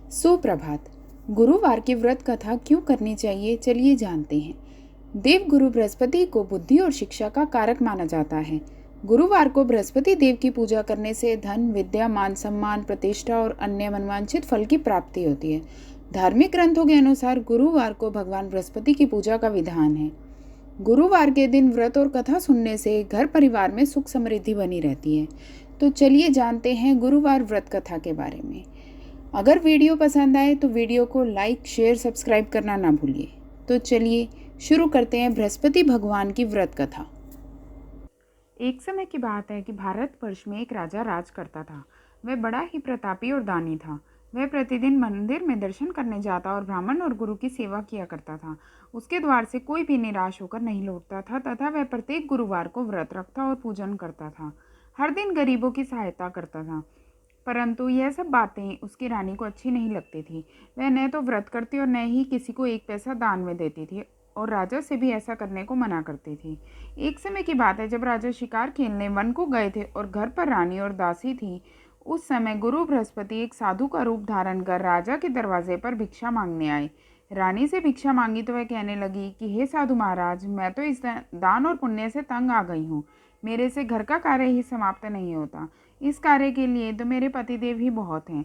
सुप्रभात। गुरुवार की व्रत कथा क्यों करनी चाहिए, चलिए जानते हैं। देव गुरु बृहस्पति को बुद्धि और शिक्षा का कारक माना जाता है। गुरुवार को बृहस्पति देव की पूजा करने से धन, विद्या, मान सम्मान, प्रतिष्ठा और अन्य मनवांछित फल की प्राप्ति होती है। धार्मिक ग्रंथों के अनुसार गुरुवार को भगवान बृहस्पति की पूजा का विधान है। गुरुवार के दिन व्रत और कथा सुनने से घर परिवार में सुख समृद्धि बनी रहती है। तो चलिए जानते हैं गुरुवार व्रत कथा के बारे में। अगर वीडियो पसंद आए तो वीडियो को लाइक, शेयर, सब्सक्राइब करना ना भूलिए। तो चलिए शुरू करते हैं बृहस्पति भगवान की व्रत कथा। एक समय की बात है कि भारतवर्ष में एक राजा राज करता था। वह बड़ा ही प्रतापी और दानी था। वह प्रतिदिन मंदिर में दर्शन करने जाता और ब्राह्मण और गुरु की सेवा किया करता था। उसके द्वार से कोई भी निराश होकर नहीं लौटता था तथा वह प्रत्येक गुरुवार को व्रत रखता और पूजन करता था। हर दिन गरीबों की सहायता करता था। परंतु यह सब बातें उसकी रानी को अच्छी नहीं लगती थी। वह न तो व्रत करती और न ही किसी को एक पैसा दान में देती थी और राजा से भी ऐसा करने को मना करती थी। एक समय की बात है जब राजा शिकार खेलने वन को गए थे और घर पर रानी और दासी थी। उस समय गुरु बृहस्पति एक साधु का रूप धारण कर राजा के दरवाजे पर भिक्षा मांगने आए। रानी से भिक्षा मांगी तो वह कहने लगी कि हे साधु महाराज, मैं तो इस दान और पुण्य से तंग आ गई हूँ। मेरे से घर का कार्य ही समाप्त नहीं होता। इस कार्य के लिए तो मेरे पतिदेव ही बहुत हैं।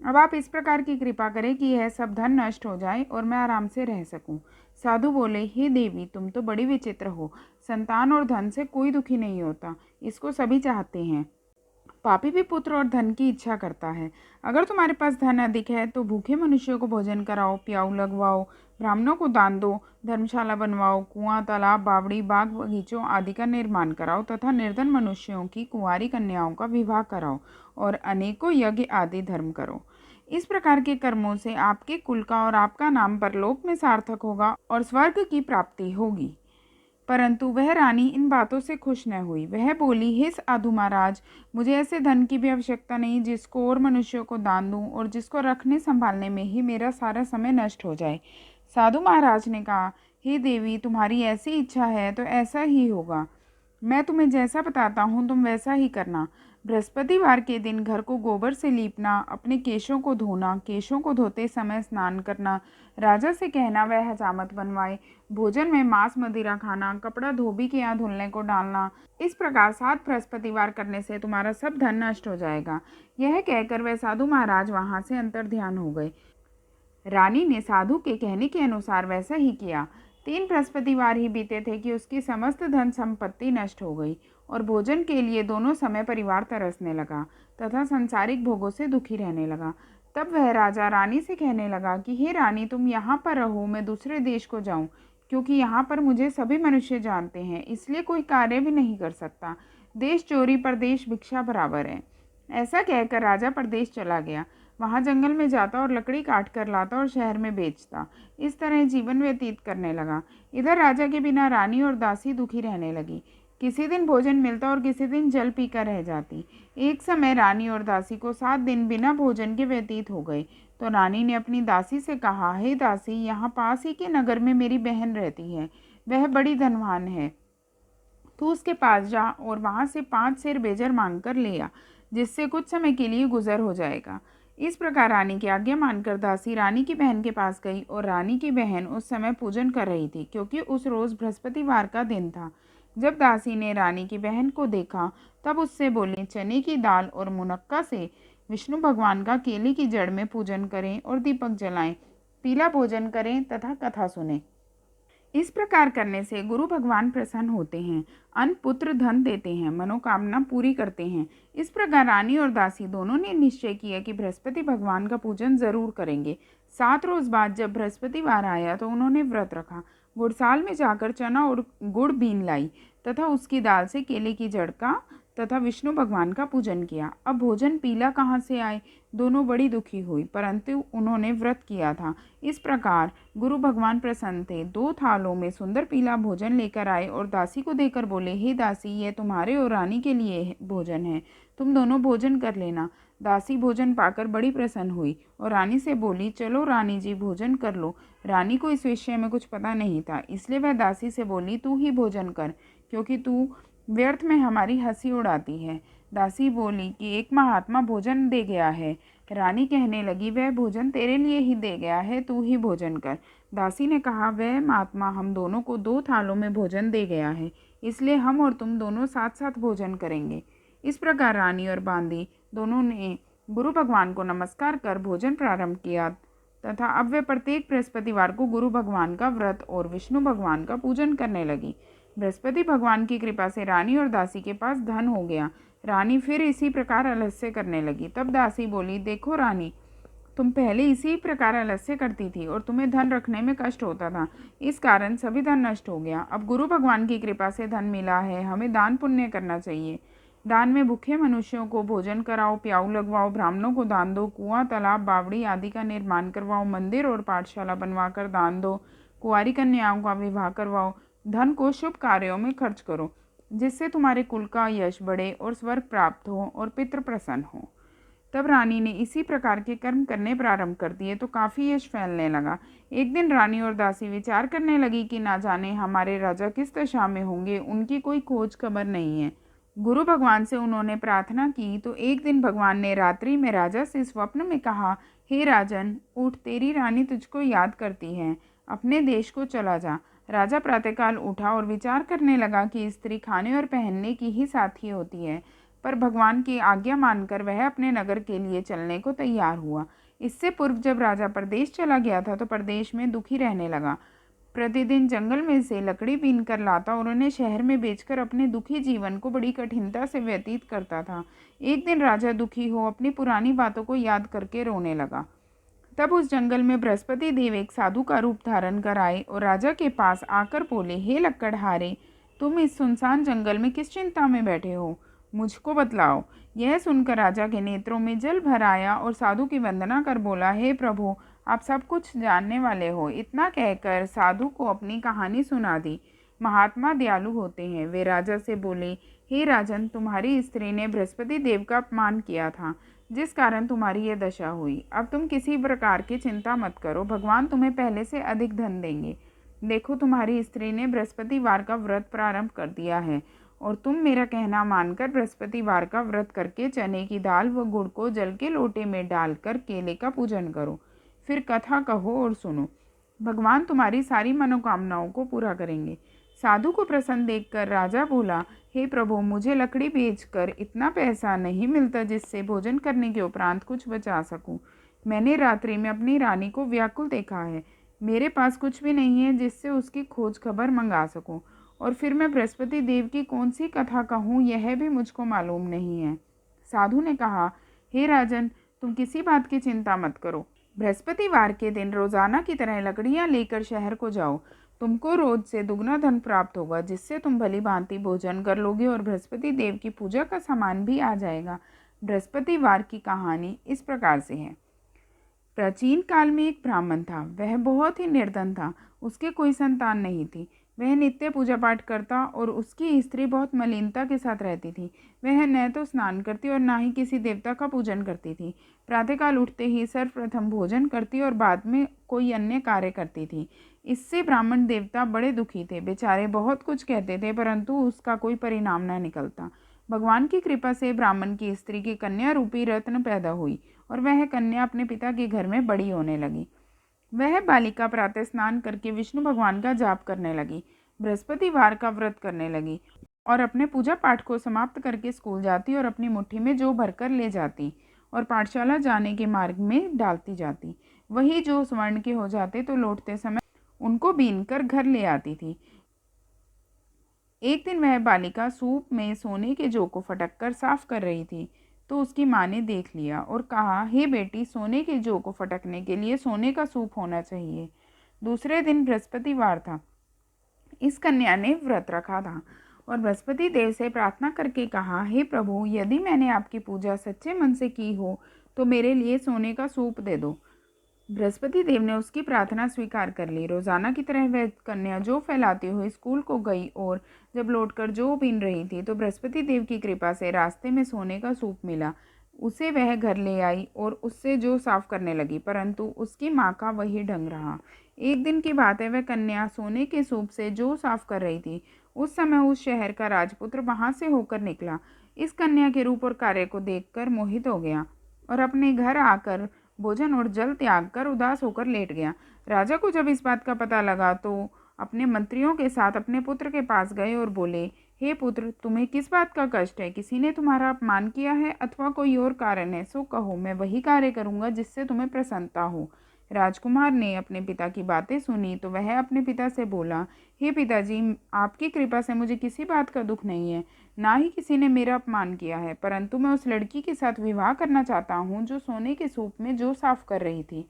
अब आप इस प्रकार की कृपा करें कि यह सब धन नष्ट हो जाए और मैं आराम से रह सकूं। साधु बोले, हे देवी, तुम तो बड़ी विचित्र हो। संतान और धन से कोई दुखी नहीं होता, इसको सभी चाहते हैं। पापी भी पुत्र और धन की इच्छा करता है। अगर तुम्हारे पास धन अधिक है तो भूखे मनुष्यों को भोजन कराओ, प्याऊ लगवाओ, ब्राह्मणों को दान दो, धर्मशाला बनवाओ, कुआं, तालाब, बावड़ी, बाग बगीचों आदि का निर्माण कराओ तथा निर्धन मनुष्यों की कुंवारी कन्याओं का विवाह कराओ और अनेकों यज्ञ आदि धर्म करो। इस प्रकार के कर्मों से आपके कुल का और आपका नाम परलोक में सार्थक होगा और स्वर्ग की प्राप्ति होगी। परंतु वह रानी इन बातों से खुश न हुई। वह बोली, हे साधु महाराज, मुझे ऐसे धन की भी आवश्यकता नहीं जिसको और मनुष्यों को दान दूं और जिसको रखने संभालने में ही मेरा सारा समय नष्ट हो जाए। साधु महाराज ने कहा, हे देवी, तुम्हारी ऐसी इच्छा है तो ऐसा ही होगा। मैं तुम्हें जैसा बताता हूँ तुम वैसा ही करना। बृहस्पतिवार के दिन घर को गोबर से लीपना, अपने केशों को धोना, केशों को धोते समय स्नान करना, राजा से कहना वह हजामत बनवाए, भोजन में मांस मदिरा खाना, कपड़ा धोबी के यहाँ धुलने को डालना। इस प्रकार 7 बृहस्पतिवार करने से तुम्हारा सब धन नष्ट हो जाएगा। यह कहकर वह साधु महाराज वहाँ से अंतर्ध्यान हो गए। रानी ने साधु के कहने के अनुसार वैसा ही किया। 3 बृहस्पतिवार ही बीते थे कि उसकी समस्त धन संपत्ति नष्ट हो गई और भोजन के लिए दोनों समय परिवार तरसने लगा तथा संसारिक भोगों से दुखी रहने लगा। तब वह राजा रानी से कहने लगा कि हे रानी, तुम यहाँ पर रहो, मैं दूसरे देश को जाऊँ, क्योंकि यहाँ पर मुझे सभी मनुष्य जानते हैं, इसलिए कोई कार्य भी नहीं कर सकता। देश चोरी परदेश भिक्षा बराबर है। ऐसा कहकर राजा परदेश चला गया। वहाँ जंगल में जाता और लकड़ी काट कर लाता और शहर में बेचता। इस तरह जीवन व्यतीत करने लगा। इधर राजा के बिना रानी और दासी दुखी रहने लगी। किसी दिन भोजन मिलता और किसी दिन जल पीकर रह जाती। एक समय रानी और दासी को 7 दिन बिना भोजन के व्यतीत हो गए। तो रानी ने अपनी दासी से कहा, हे दासी, यहाँ पास ही के नगर में मेरी बहन रहती है। वह बड़ी धनवान है। तू उसके पास जा और वहाँ से 5 सेर बेजर मांग कर ले आ, जिससे कुछ समय के लिए गुजर हो जाएगा। इस प्रकार रानी की आज्ञा मानकर दासी रानी की बहन के पास गई और रानी की बहन उस समय पूजन कर रही थी, क्योंकि उस रोज बृहस्पतिवार का दिन था। जब दासी ने रानी की बहन को देखा तब उससे बोली, चने की दाल और मुनक्का से विष्णु भगवान का केले की जड़ में पूजन करें और दीपक जलाएं, पीला भोजन करें तथा कथा सुने। इस प्रकार करने से गुरु भगवान प्रसन्न होते हैं, अन्न पुत्र धन देते हैं, मनोकामना पूरी करते हैं। इस प्रकार रानी और दासी दोनों ने निश्चय किया कि बृहस्पति भगवान का पूजन जरूर करेंगे। 7 रोज बाद जब बृहस्पतिवार आया तो उन्होंने व्रत रखा। गुड़साल में जाकर चना और गुड़ बीन लाई तथा उसकी दाल से केले की जड़ का तथा विष्णु भगवान का पूजन किया। अब भोजन पीला कहाँ से आए? दोनों बड़ी दुखी हुई, परंतु उन्होंने व्रत किया था। इस प्रकार गुरु भगवान प्रसन्न थे। 2 थालों में सुंदर पीला भोजन लेकर आए और दासी को देकर बोले, हे दासी, यह तुम्हारे और रानी के लिए भोजन है, तुम दोनों भोजन कर लेना। दासी भोजन पाकर बड़ी प्रसन्न हुई और रानी से बोली, चलो रानी जी, भोजन कर लो। रानी को इस विषय में कुछ पता नहीं था, इसलिए वह दासी से बोली, तू ही भोजन कर, क्योंकि तू व्यर्थ में हमारी हंसी उड़ाती है। दासी बोली कि एक महात्मा भोजन दे गया है। रानी कहने लगी, वह भोजन तेरे लिए ही दे गया है, तू ही भोजन कर। दासी ने कहा, वह महात्मा हम दोनों को 2 थालों में भोजन दे गया है, इसलिए हम और तुम दोनों साथ साथ भोजन करेंगे। इस प्रकार रानी और बांदी दोनों ने गुरु भगवान को नमस्कार कर भोजन प्रारंभ किया तथा अब वे प्रत्येक बृहस्पतिवार को गुरु भगवान का व्रत और विष्णु भगवान का पूजन करने लगी। बृहस्पति भगवान की कृपा से रानी और दासी के पास धन हो गया। रानी फिर इसी प्रकार आलस्य करने लगी। तब दासी बोली, देखो रानी, तुम पहले इसी प्रकार आलस्य करती थी और तुम्हें धन रखने में कष्ट होता था, इस कारण सभी धन नष्ट हो गया। अब गुरु भगवान की कृपा से धन मिला है, हमें दान पुण्य करना चाहिए। दान में भूखे मनुष्यों को भोजन कराओ, प्याऊ लगवाओ, ब्राह्मणों को दान दो, कुआं, तालाब, बावड़ी आदि का निर्माण करवाओ, मंदिर और पाठशाला बनवाकर दान दो, कुंवारी कन्याओं का विवाह करवाओ। धन को शुभ कार्यों में खर्च करो, जिससे तुम्हारे कुल का यश बढ़े और स्वर्ग प्राप्त हो और पितृ प्रसन्न हो। तब रानी ने इसी प्रकार के कर्म करने प्रारंभ कर दिए तो काफ़ी यश फैलने लगा। एक दिन रानी और दासी विचार करने लगी कि ना जाने हमारे राजा किस दशा में होंगे, उनकी कोई खोज खबर नहीं है। गुरु भगवान से उन्होंने प्रार्थना की तो एक दिन भगवान ने रात्रि में राजा से स्वप्न में कहा, हे राजन, उठ, तेरी रानी तुझको याद करती है, अपने देश को चला जा। राजा प्रातःकाल उठा और विचार करने लगा कि स्त्री खाने और पहनने की ही साथी होती है, पर भगवान की आज्ञा मानकर वह अपने नगर के लिए चलने को तैयार हुआ। इससे पूर्व जब राजा प्रदेश चला गया था तो प्रदेश में दुखी रहने लगा। प्रतिदिन जंगल में से लकड़ी बीन कर लाता और उन्हें शहर में बेचकर अपने दुखी जीवन को बड़ी कठिनता से व्यतीत करता था। एक दिन राजा दुखी हो अपनी पुरानी बातों को याद करके रोने लगा। तब उस जंगल में बृहस्पति देव एक साधु का रूप धारण कर आए और राजा के पास आकर बोले, हे लक्कड़हारे, तुम इस सुनसान जंगल में किस चिंता में बैठे हो, मुझको बतलाओ। यह सुनकर राजा के नेत्रों में जल भर आया और साधु की वंदना कर बोला, हे प्रभु, आप सब कुछ जानने वाले हो। इतना कहकर साधु को अपनी कहानी सुना दी। महात्मा दयालु होते हैं। वे राजा से बोले, हे राजन, तुम्हारी स्त्री ने बृहस्पति देव का अपमान किया था, जिस कारण तुम्हारी यह दशा हुई। अब तुम किसी प्रकार की चिंता मत करो, भगवान तुम्हें पहले से अधिक धन देंगे। देखो, तुम्हारी स्त्री ने बृहस्पतिवार का व्रत प्रारंभ कर दिया है और तुम मेरा कहना मानकर बृहस्पतिवार का व्रत करके चने की दाल व गुड़ को जल के लोटे में डालकर केले का पूजन करो। फिर कथा कहो और सुनो, भगवान तुम्हारी सारी मनोकामनाओं को पूरा करेंगे। साधु को प्रसन्न देखकर राजा बोला, हे प्रभु, मुझे लकड़ी बेचकर इतना पैसा नहीं मिलता जिससे भोजन करने के उपरांत कुछ बचा सकूं। मैंने रात्रि में अपनी रानी को व्याकुल देखा है। मेरे पास कुछ भी नहीं है जिससे उसकी खोज खबर मंगा सकूं, और फिर मैं बृहस्पति देव की कौन सी कथा कहूँ यह भी मुझको मालूम नहीं है। साधु ने कहा, हे राजन, तुम किसी बात की चिंता मत करो। बृहस्पतिवार के दिन रोजाना की तरह लकड़ियाँ लेकर शहर को जाओ। तुमको रोज से दुगना धन प्राप्त होगा, जिससे तुम भली भांति भोजन कर लोगे और बृहस्पति देव की पूजा का सामान भी आ जाएगा। बृहस्पतिवार की कहानी इस प्रकार से है। प्राचीन काल में एक ब्राह्मण था। वह बहुत ही निर्धन था। उसके कोई संतान नहीं थी। वह नित्य पूजा पाठ करता और उसकी स्त्री बहुत मलिनता के साथ रहती थी। वह न तो स्नान करती और न ही किसी देवता का पूजन करती थी। प्रातःकाल उठते ही सर्वप्रथम भोजन करती और बाद में कोई अन्य कार्य करती थी। इससे ब्राह्मण देवता बड़े दुखी थे। बेचारे बहुत कुछ कहते थे, परंतु उसका कोई परिणाम न निकलता। भगवान की कृपा से ब्राह्मण की स्त्री की कन्या रूपी रत्न पैदा हुई और वह कन्या अपने पिता के घर में बड़ी होने लगी। वह बालिका प्रातः स्नान करके विष्णु भगवान का जाप करने लगी, बृहस्पतिवार का व्रत करने लगी और अपने पूजा पाठ को समाप्त करके स्कूल जाती और अपनी मुट्ठी में जौ भरकर ले जाती और पाठशाला जाने के मार्ग में डालती जाती। वही जो स्वर्ण के हो जाते तो लौटते समय उनको बीन कर घर ले आती थी। एक दिन वह बालिका सूप में सोने के जौ को फटक कर साफ कर रही थी तो उसकी माँ ने देख लिया और कहा, हे बेटी, सोने के जौ को फटकने के लिए सोने का सूप होना चाहिए। दूसरे दिन बृहस्पतिवार था। इस कन्या ने व्रत रखा था और बृहस्पति देव से प्रार्थना करके कहा, हे प्रभु, यदि मैंने आपकी पूजा सच्चे मन से की हो तो मेरे लिए सोने का सूप दे दो। बृहस्पति देव ने उसकी प्रार्थना स्वीकार कर ली। रोजाना की तरह वह कन्या जौ फैलाती हुई स्कूल को गई और जब लौटकर जौ बीन रही थी तो बृहस्पति देव की कृपा से रास्ते में सोने का सूप मिला। उसे वह घर ले आई और उससे जौ साफ करने लगी, परंतु उसकी माँ का वही ढंग रहा। एक दिन की बात है, वह कन्या सोने के सूप से जौ साफ कर रही थी। उस समय उस शहर का राजपुत्र वहां से होकर निकला। इस कन्या के रूप और कार्य को देखकर मोहित हो गया और अपने घर आकर भोजन और जल त्याग कर उदास होकर लेट गया। राजा को जब इस बात का पता लगा तो अपने मंत्रियों के साथ अपने पुत्र के पास गए और बोले, हे पुत्र, तुम्हें किस बात का कष्ट है? किसी ने तुम्हारा अपमान किया है अथवा कोई और कारण है? सो कहो, मैं वही कार्य करूंगा जिससे तुम्हें प्रसन्नता हो। राजकुमार ने अपने पिता की बातें सुनी तो वह अपने पिता से बोला, हे पिताजी, आपकी कृपा से मुझे किसी बात का दुख नहीं है, ना ही किसी ने मेरा अपमान किया है, परंतु मैं उस लड़की के साथ विवाह करना चाहता हूँ जो सोने के सूप में जौ साफ कर रही थी।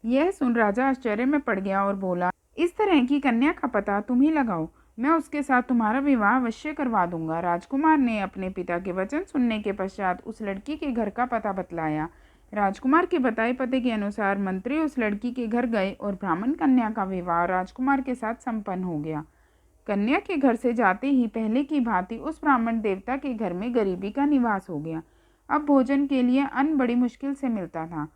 यह सुन राजा आश्चर्य में पड़ गया और बोला, इस तरह की कन्या का पता तुम ही लगाओ, मैं उसके साथ तुम्हारा विवाह अवश्य करवा दूंगा। राजकुमार ने अपने पिता के वचन सुनने के पश्चात उस लड़की के घर का पता बतलाया। राजकुमार के बताए पते के अनुसार मंत्री उस लड़की के घर गए और ब्राह्मण कन्या का विवाह राजकुमार के साथ संपन्न हो गया। कन्या के घर से जाते ही पहले की भांति उस ब्राह्मण देवता के घर में गरीबी का निवास हो गया। अब भोजन के लिए अन्न बड़ी मुश्किल से मिलता था।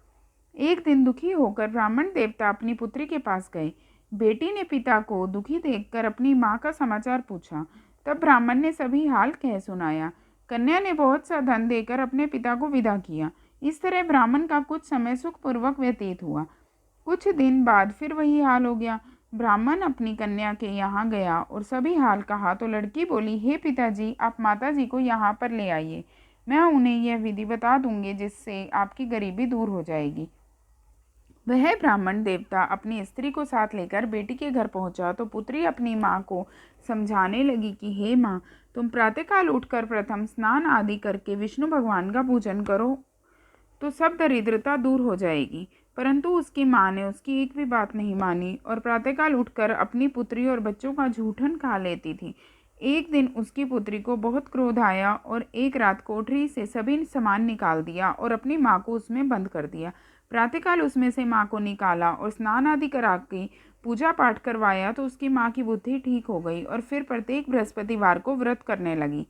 एक दिन दुखी होकर ब्राह्मण देवता अपनी पुत्री के पास गए। बेटी ने पिता को दुखी देखकर अपनी माँ का समाचार पूछा। तब ब्राह्मण ने सभी हाल कह सुनाया। कन्या ने बहुत सा धन देकर अपने पिता को विदा किया। इस तरह ब्राह्मण का कुछ समय सुखपूर्वक व्यतीत हुआ। कुछ दिन बाद फिर वही हाल हो गया। ब्राह्मण अपनी कन्या के यहाँ गया और सभी हाल कहा तो लड़की बोली, हे पिताजी, आप माताजी को यहाँ पर ले आइए, मैं उन्हें यह विधि बता दूंगी जिससे आपकी गरीबी दूर हो जाएगी। वह ब्राह्मण देवता अपनी स्त्री को साथ लेकर बेटी के घर पहुंचा तो पुत्री अपनी माँ को समझाने लगी कि हे माँ, तुम प्रातःकाल उठकर प्रथम स्नान आदि करके विष्णु भगवान का पूजन करो तो सब दरिद्रता दूर हो जाएगी। परंतु उसकी माँ ने उसकी एक भी बात नहीं मानी और प्रातःकाल उठकर अपनी पुत्री और बच्चों का जूठन खा लेती थी। एक दिन उसकी पुत्री को बहुत क्रोध आया और एक रात कोठरी से सभी सामान निकाल दिया और अपनी माँ को उसमें बंद कर दिया। प्रातःकाल उसमें से माँ को निकाला और स्नान आदि करा के पूजा पाठ करवाया तो उसकी माँ की बुद्धि ठीक हो गई और फिर प्रत्येक बृहस्पतिवार को व्रत करने लगी।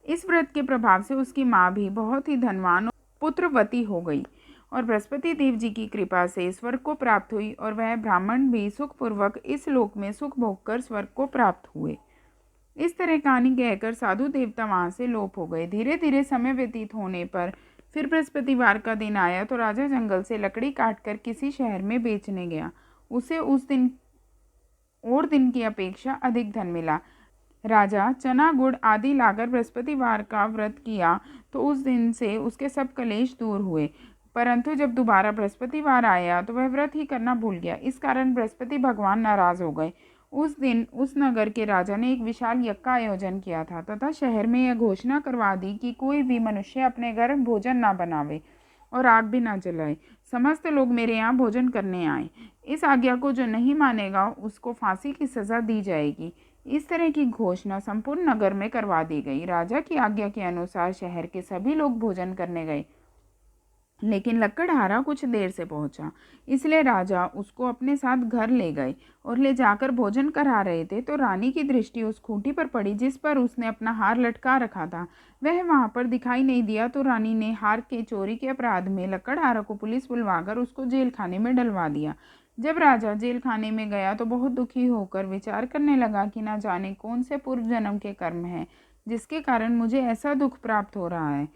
इस व्रत के प्रभाव से उसकी माँ भी बहुत ही धनवान और पुत्रवती हो गई और बृहस्पति देव जी की कृपा से स्वर्ग को प्राप्त हुई और वह ब्राह्मण भी सुखपूर्वक इस लोक में सुख भोग कर स्वर्ग को प्राप्त हुए। इस तरह कहानी कहकर साधु देवता वहाँ से लोप हो गए। धीरे धीरे समय व्यतीत होने पर फिर बृहस्पतिवार का दिन आया तो राजा जंगल से लकड़ी काटकर किसी शहर में बेचने गया। उसे उस दिन और दिन की अपेक्षा अधिक धन मिला। राजा चना गुड़ आदि लाकर बृहस्पतिवार का व्रत किया तो उस दिन से उसके सब कलेश दूर हुए। परंतु जब दोबारा बृहस्पतिवार आया तो वह व्रत ही करना भूल गया। इस कारण बृहस्पति भगवान नाराज हो गए। उस दिन उस नगर के राजा ने एक विशाल यज्ञ का आयोजन किया था तथा शहर में यह घोषणा करवा दी कि कोई भी मनुष्य अपने घर भोजन ना बनावे और आग भी ना जलाए। समस्त लोग मेरे यहाँ भोजन करने आए। इस आज्ञा को जो नहीं मानेगा उसको फांसी की सज़ा दी जाएगी। इस तरह की घोषणा संपूर्ण नगर में करवा दी गई। राजा की आज्ञा के अनुसार शहर के सभी लोग भोजन करने गए, लेकिन लकड़हारा कुछ देर से पहुंचा, इसलिए राजा उसको अपने साथ घर ले गए और ले जाकर भोजन करा रहे थे तो रानी की दृष्टि उस खूंटी पर पड़ी जिस पर उसने अपना हार लटका रखा था। वह वहां पर दिखाई नहीं दिया तो रानी ने हार के चोरी के अपराध में लकड़हारा को पुलिस बुलवाकर उसको जेल खाने में डलवा दिया। जब राजा जेल खाने में गया तो बहुत दुखी होकर विचार करने लगा कि ना जाने कौन से पूर्व जन्म के कर्म हैं जिसके कारण मुझे ऐसा दुख प्राप्त हो रहा है।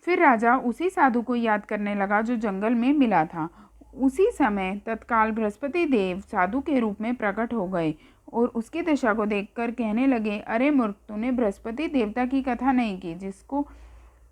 फिर राजा उसी साधु को याद करने लगा जो जंगल में मिला था। उसी समय तत्काल बृहस्पति देव साधु के रूप में प्रकट हो गए और उसकी दशा को देखकर कहने लगे, अरे मूर्ख, तूने बृहस्पति देवता की कथा नहीं की जिसको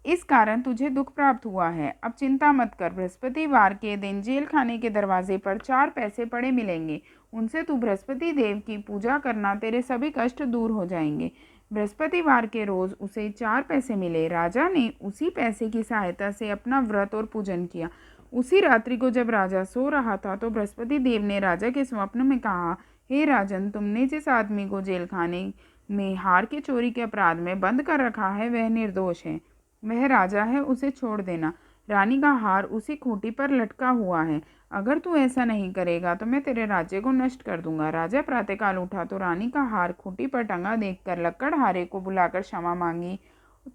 इस कारण तुझे दुख प्राप्त हुआ है। अब चिंता मत कर, बृहस्पतिवार के दिन जेल खाने के दरवाजे पर 4 पैसे पड़े मिलेंगे, उनसे तू बृहस्पति देव की पूजा करना, तेरे सभी कष्ट दूर हो जाएंगे। बृहस्पतिवार के रोज उसे 4 पैसे मिले। राजा ने उसी पैसे की सहायता से अपना व्रत और पूजन किया। उसी रात्रि को जब राजा सो रहा था तो बृहस्पति देव ने राजा के स्वप्न में कहा, हे राजन, तुमने जिस आदमी को जेल खाने में हार के चोरी के अपराध में बंद कर रखा है वह निर्दोष है, वह राजा है, उसे छोड़ देना। रानी का हार उसी खूंटी पर लटका हुआ है, अगर तू ऐसा नहीं करेगा तो मैं तेरे राज्य को नष्ट कर दूंगा। राजा प्रातःकाल उठा तो रानी का हार खूंटी पर टंगा देखकर लकड़हारे को बुलाकर क्षमा मांगी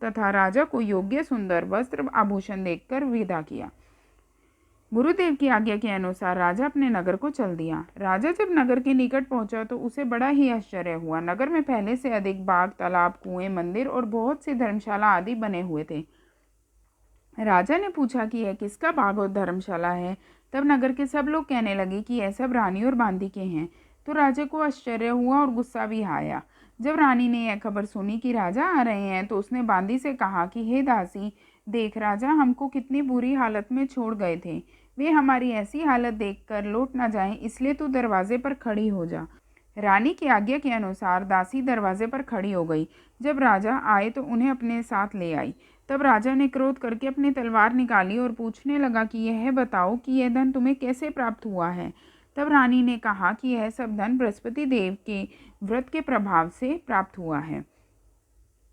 तथा राजा को योग्य सुंदर वस्त्र आभूषण देकर विदा किया। गुरुदेव की आज्ञा के अनुसार राजा अपने नगर को चल दिया। राजा जब नगर के निकट पहुंचा तो उसे बड़ा ही आश्चर्य हुआ। नगर में पहले से अधिक बाग, तालाब, कुएं, मंदिर और बहुत सी धर्मशाला आदि बने हुए थे। राजा ने पूछा कि यह किसका बाग और धर्मशाला है। तब नगर के सब लोग कहने लगे कि यह सब रानी और बांदी के हैं। तो राजा को आश्चर्य हुआ और गुस्सा भी आया। जब रानी ने यह खबर सुनी कि राजा आ रहे हैं तो उसने बांदी से कहा कि हे दासी, देख राजा हमको कितनी बुरी हालत में छोड़ गए थे। वे हमारी ऐसी हालत देखकर लौट ना जाएं, इसलिए तू दरवाजे पर खड़ी हो जा। रानी की आज्ञा के अनुसार दासी दरवाजे पर खड़ी हो गई। जब राजा आए तो उन्हें अपने साथ ले आई। तब राजा ने क्रोध करके अपनी तलवार निकाली और पूछने लगा कि यह बताओ कि यह धन तुम्हें कैसे प्राप्त हुआ है। तब रानी ने कहा कि यह सब धन बृहस्पति देव के व्रत के प्रभाव से प्राप्त हुआ है।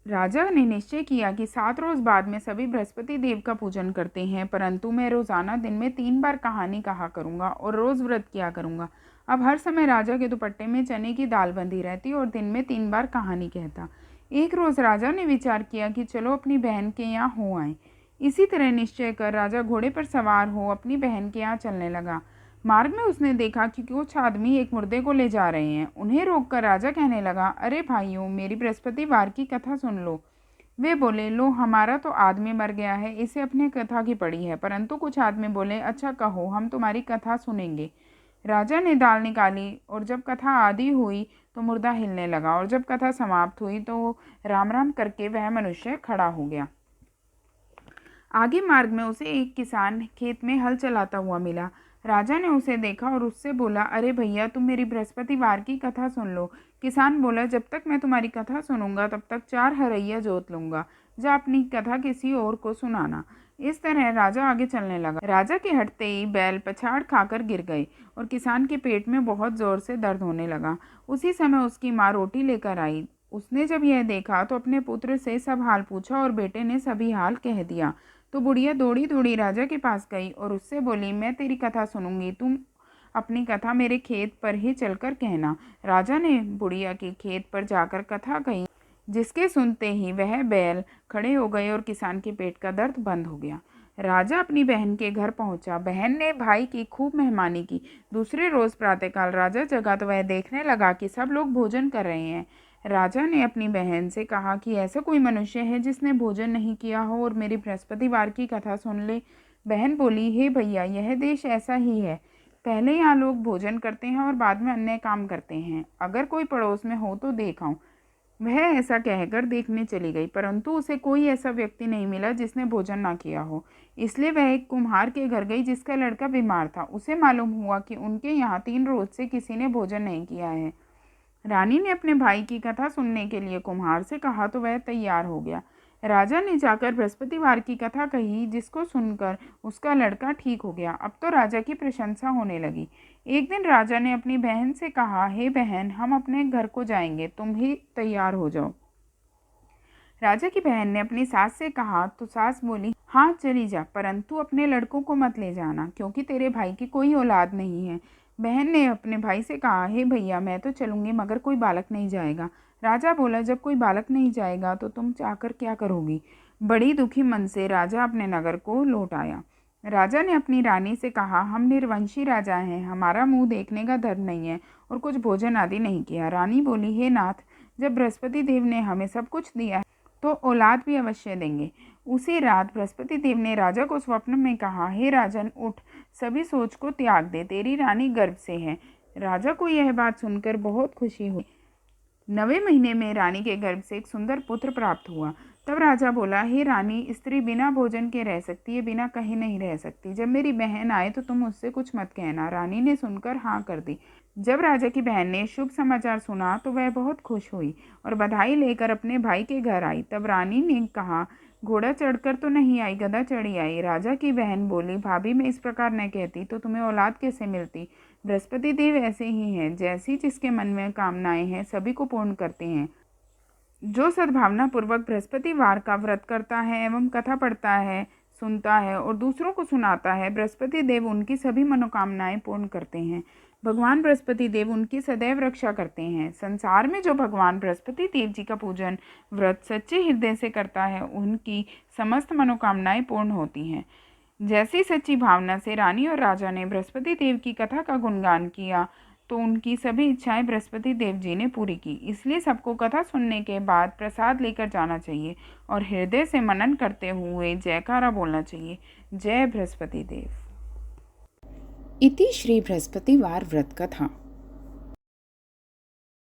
राजा ने निश्चय किया कि 7 रोज बाद में सभी बृहस्पति देव का पूजन करते हैं, परंतु मैं रोजाना दिन में 3 बार कहानी कहा करूंगा और रोज व्रत किया करूंगा। अब हर समय राजा के दुपट्टे में चने की दाल बंधी रहती और दिन में 3 बार कहानी कहता। एक रोज राजा ने विचार किया कि चलो अपनी बहन के यहाँ हो आए। इसी तरह निश्चय कर राजा घोड़े पर सवार हो अपनी बहन के यहाँ चलने लगा। मार्ग में उसने देखा कि कुछ आदमी एक मुर्दे को ले जा रहे हैं। उन्हें रोककर राजा कहने लगा, अरे भाइयों, मेरी बृहस्पतिवार की कथा सुन लो। वे बोले, लो हमारा तो आदमी मर गया है, इसे अपने कथा की पड़ी है। परंतु कुछ आदमी बोले, अच्छा कहो, हम तुम्हारी कथा सुनेंगे। राजा ने दाल निकाली और जब कथा आदि हुई तो मुर्दा हिलने लगा और जब कथा समाप्त हुई तो राम राम करके वह मनुष्य खड़ा हो गया। आगे मार्ग में उसे एक किसान खेत में हल चलाता हुआ मिला। राजा ने उसे देखा और उससे बोला, अरे भैया, तुम मेरी बृहस्पतिवार की कथा सुन लो। किसान बोला, जब तक मैं तुम्हारी कथा सुनूंगा तब तक 4 हरैया जोत लूंगा। जा अपनी कथा किसी और को सुनाना। इस तरह राजा आगे चलने लगा। राजा के हटते ही बैल पछाड़ खाकर गिर गए और किसान के पेट में बहुत जोर से दर्द होने लगा। उसी समय उसकी माँ रोटी लेकर आई। उसने जब यह देखा तो अपने पुत्र से सब हाल पूछा और बेटे ने सभी हाल कह दिया। तो बुढ़िया दौड़ी दौड़ी राजा के पास गई और उससे बोली, मैं तेरी कथा सुनूंगी, तुम अपनी कथा मेरे खेत पर ही चलकर कहना। राजा ने बुढ़िया के खेत पर जाकर कथा कही, जिसके सुनते ही वह बैल खड़े हो गए और किसान के पेट का दर्द बंद हो गया। राजा अपनी बहन के घर पहुंचा। बहन ने भाई की खूब मेहमानी की। दूसरे रोज प्रातःकाल राजा जगा तो वह देखने लगा कि सब लोग भोजन कर रहे हैं। राजा ने अपनी बहन से कहा कि ऐसा कोई मनुष्य है जिसने भोजन नहीं किया हो और मेरी बृहस्पतिवार की कथा सुन ले। बहन बोली, हे भैया, यह देश ऐसा ही है। पहले यहाँ लोग भोजन करते हैं और बाद में अन्य काम करते हैं। अगर कोई पड़ोस में हो तो देख आऊं। वह ऐसा कहकर देखने चली गई, परंतु उसे कोई ऐसा व्यक्ति नहीं मिला जिसने भोजन ना किया हो। इसलिए वह एक कुम्हार के घर गई जिसका लड़का बीमार था। उसे मालूम हुआ कि उनके यहाँ 3 रोज से किसी ने भोजन नहीं किया है। रानी ने अपने भाई की कथा सुनने के लिए कुम्हार से कहा तो वह तैयार हो गया। राजा ने जाकर बृहस्पतिवार की कथा कही, जिसको सुनकर उसका लड़का ठीक हो गया। अब तो राजा की प्रशंसा होने लगी। एक दिन राजा ने अपनी बहन से कहा, हे बहन, हम अपने घर को जाएंगे, तुम भी तैयार हो जाओ। राजा की बहन ने अपनी सास से कहा तो सास बोली, हाँ चली जा, परंतु अपने लड़कों को मत ले जाना, क्योंकि तेरे भाई की कोई औलाद नहीं है। बहन ने अपने भाई से कहा, हे भैया, मैं तो चलूंगी मगर कोई बालक नहीं जाएगा। राजा बोला, जब कोई बालक नहीं जाएगा तो तुम जाकर क्या करोगी। बड़ी दुखी मन से राजा अपने नगर को लौट आया। राजा ने अपनी रानी से कहा, हम निर्वंशी राजा हैं, हमारा मुंह देखने का धर्म नहीं है और कुछ भोजन आदि नहीं किया। रानी बोली, हे नाथ, जब बृहस्पति देव ने हमें सब कुछ दिया तो औलाद भी अवश्य देंगे। उसी रात बृहस्पति देव ने राजा को स्वप्न में कहा, हे राजन, उठ, सभी सोच को त्याग दे, तेरी रानी गर्भ से है। राजा को यह बात सुनकर बहुत खुशी हुई। 9वें महीने में रानी के गर्भ से एक सुंदर पुत्र प्राप्त हुआ। तब राजा बोला, हे रानी, स्त्री बिना भोजन के रह सकती है, बिना कहीं नहीं रह सकती। जब मेरी बहन आए तो तुम उससे कुछ मत कहना। रानी ने सुनकर हाँ कर दी। जब राजा की बहन ने शुभ समाचार सुना तो वह बहुत खुश हुई और बधाई लेकर अपने भाई के घर आई। तब रानी ने कहा, घोड़ा चढ़कर तो नहीं आई, गधा चढ़ी आई। राजा की बहन बोली, भाभी, मैं इस प्रकार न कहती तो तुम्हें औलाद कैसे मिलती। बृहस्पति देव ऐसे ही हैं, जैसी जिसके मन में कामनाएं हैं सभी को पूर्ण करते हैं। जो सद्भावना पूर्वक बृहस्पतिवार का व्रत करता है एवं कथा पढ़ता है, सुनता है और दूसरों को सुनाता है, बृहस्पति देव उनकी सभी मनोकामनाएं पूर्ण करते हैं। भगवान बृहस्पति देव उनकी सदैव रक्षा करते हैं। संसार में जो भगवान बृहस्पति देव जी का पूजन व्रत सच्चे हृदय से करता है, उनकी समस्त मनोकामनाएं पूर्ण होती हैं। जैसी सच्ची भावना से रानी और राजा ने बृहस्पति देव की कथा का गुणगान किया तो उनकी सभी इच्छाएं बृहस्पति देव जी ने पूरी की। इसलिए सबको कथा सुनने के बाद प्रसाद लेकर जाना चाहिए और हृदय से मनन करते हुए जयकारा बोलना चाहिए, जय बृहस्पति देव। इति श्री बृहस्पतिवार व्रत कथा।